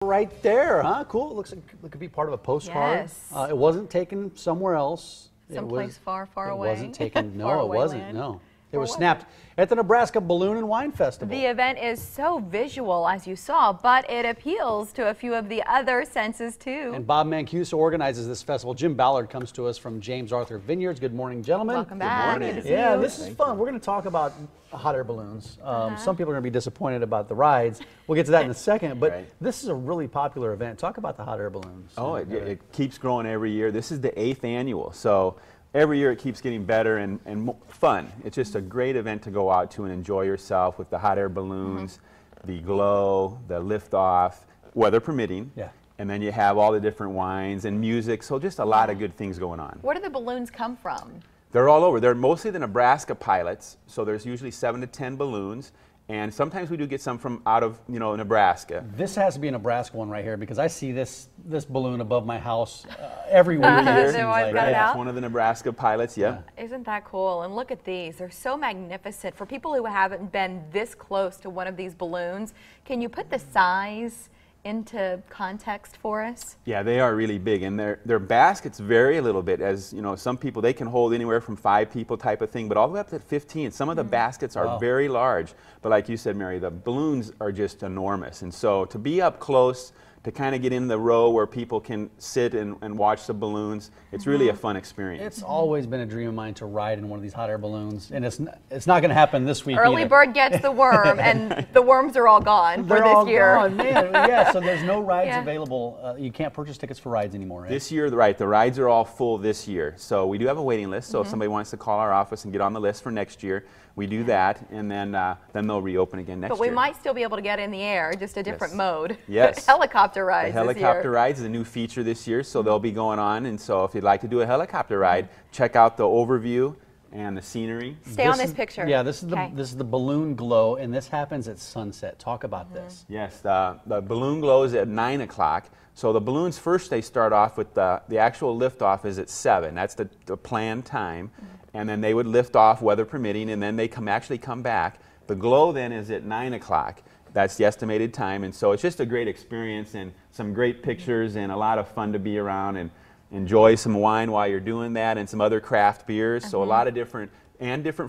Right there, huh? Cool. It looks like it could be part of a postcard. Yes. It wasn't taken somewhere else. Someplace far, far away. It wasn't taken. No, Far it away wasn't. land. No. It was snapped at the Nebraska Balloon and Wine Festival. The event is so visual, as you saw, but it appeals to a few of the other senses, too. And Bob Mancuso organizes this festival. Jim Ballard comes to us from James Arthur Vineyards. Good morning, gentlemen. Welcome back. Good morning. Good to see Yeah, you. this is fun. We're going to talk about hot air balloons. Some people are going to be disappointed about the rides. We'll get to that in a second, but this is a really popular event. Talk about the hot air balloons. Oh, it keeps growing every year. This is the 8th annual, so every year it keeps getting better and fun. It's just a great event to go out to and enjoy yourself with the hot air balloons, the glow, the liftoff, weather permitting. Yeah. And then you have all the different wines and music, so just a lot of good things going on. Where do the balloons come from? They're all over. They're mostly the Nebraska pilots, so there's usually 7 to 10 balloons. And sometimes we do get some from out of, Nebraska. This has to be a Nebraska one right here because I see this balloon above my house every weekend. They it seems always like. got it out? It's one of the Nebraska pilots, yeah. Isn't that cool? And look at these. They're so magnificent. For people who haven't been this close to one of these balloons, can you put the size into context for us? Yeah, they are really big, and their baskets vary a little bit. As some people, they can hold anywhere from 5 people type of thing, but all the way up to 15. Some of the baskets are very large, but like you said, Mary, the balloons are just enormous. And so to be up close, to kind of get in the row where people can sit and watch the balloons, it's really a fun experience. It's always been a dream of mine to ride in one of these hot air balloons, and it's not going to happen this week Early either. bird gets the worm, and the worms are all gone for this year. Gone, man. Yeah, so there's no rides available. You can't purchase tickets for rides anymore, right? This year, the rides are all full this year. So we do have a waiting list, so if somebody wants to call our office and get on the list for next year, we do that, and then they'll reopen again next year. But we might still be able to get in the air, just a different mode. Yes. Helicopter rides The helicopter rides is a new feature this year, so they'll be going on. And so if you'd like to do a helicopter ride, check out the overview and the scenery. Stay on this picture. Yeah, this is the balloon glow, and this happens at sunset. Talk about this. Yes, the balloon glow is at 9 o'clock. So the balloons first, they start off with the actual liftoff is at 7. That's the planned time. And then they would lift off, weather permitting, and then they actually come back. The glow then is at 9 o'clock. That's the estimated time, and so it's just a great experience and some great pictures and a lot of fun to be around and enjoy some wine while you're doing that and some other craft beers. So a lot of different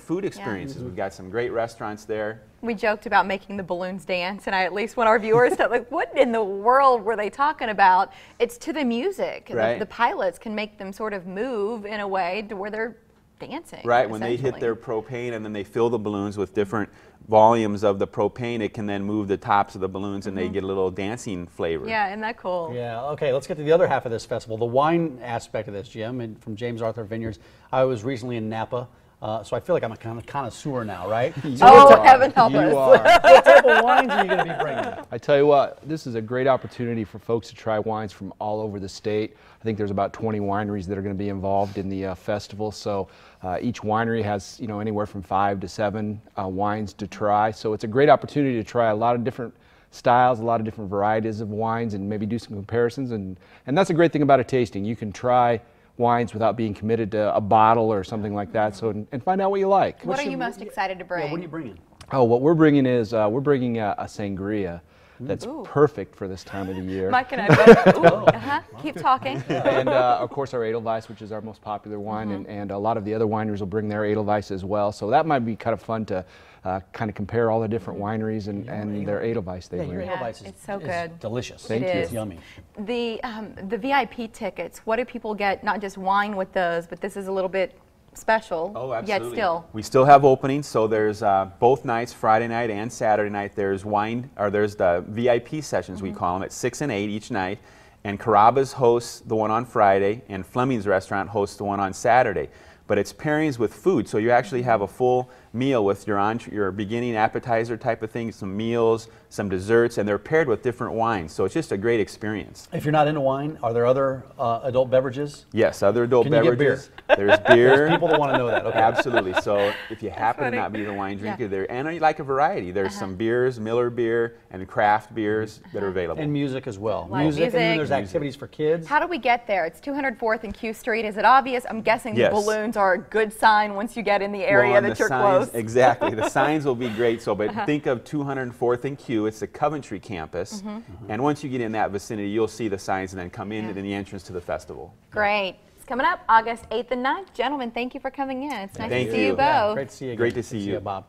food experiences. We've got some great restaurants there. We joked about making the balloons dance, and I at least want our viewers to like, what in the world were they talking about? It's to the music. Right. The pilots can make them sort of move in a way to where they're dancing. Right, when they hit their propane and then they fill the balloons with different volumes of the propane, it can then move the tops of the balloons and they get a little dancing flavor. Yeah, isn't that cool? Yeah, okay, let's get to the other half of this festival, the wine aspect of this, Jim, and from James Arthur Vineyards. I was recently in Napa, so I feel like I'm a kind of connoisseur now, right? Oh, heaven help us. You are. What type of wines are you going to be bringing? I tell you what, this is a great opportunity for folks to try wines from all over the state. I think there's about 20 wineries that are going to be involved in the festival. So each winery has, anywhere from 5 to 7 wines to try. So it's a great opportunity to try a lot of different styles, a lot of different varieties of wines, and maybe do some comparisons. And that's a great thing about a tasting. You can try wines without being committed to a bottle or something like that. So and find out what you like. What are you most excited to bring? Yeah, what are you bringing? Oh, what we're bringing is we're bringing a sangria that's perfect for this time of the year. Mike and I keep talking. And of course our Edelweiss, which is our most popular wine, and a lot of the other wineries will bring their Edelweiss as well. So that might be kind of fun to kind of compare all the different wineries and their Edelweiss they bring. Your Edelweiss it's so good. Is delicious. Thank you. It's yummy. The VIP tickets, what do people get? Not just wine with those, but this is a little bit special. Oh, absolutely. Yet still. We still have openings, so there's both nights, Friday night and Saturday night, there's the VIP sessions, we call them, at 6 and 8 each night. And Carrabba's hosts the one on Friday, and Fleming's Restaurant hosts the one on Saturday. But it's pairings with food, so you actually have a full meal with your beginning appetizer type of thing, some meals, some desserts, and they're paired with different wines. So it's just a great experience. If you're not into wine, are there other adult beverages? Yes, other adult Can you get beverages. There's beer. There's people that want to know that. Okay. Absolutely. So if you happen to not be the wine drinker, there and you like a variety, there's some beers, Miller beer, and craft beers that are available. And music as well. Live Music, and then music. there's activities for kids. How do we get there? It's 204th and Q Street. Is it obvious? I'm guessing the balloons are a good sign once you get in the area Well, that you're the close. close. Exactly. The signs will be great. So, but think of 204th and Q. It's the Coventry campus. And once you get in that vicinity, you'll see the signs and then come in and then the entrance to the festival. Great. It's coming up August 8th and 9th. Gentlemen, thank you for coming in. It's nice to see you both. Great to see you again. Great to see you. Bob.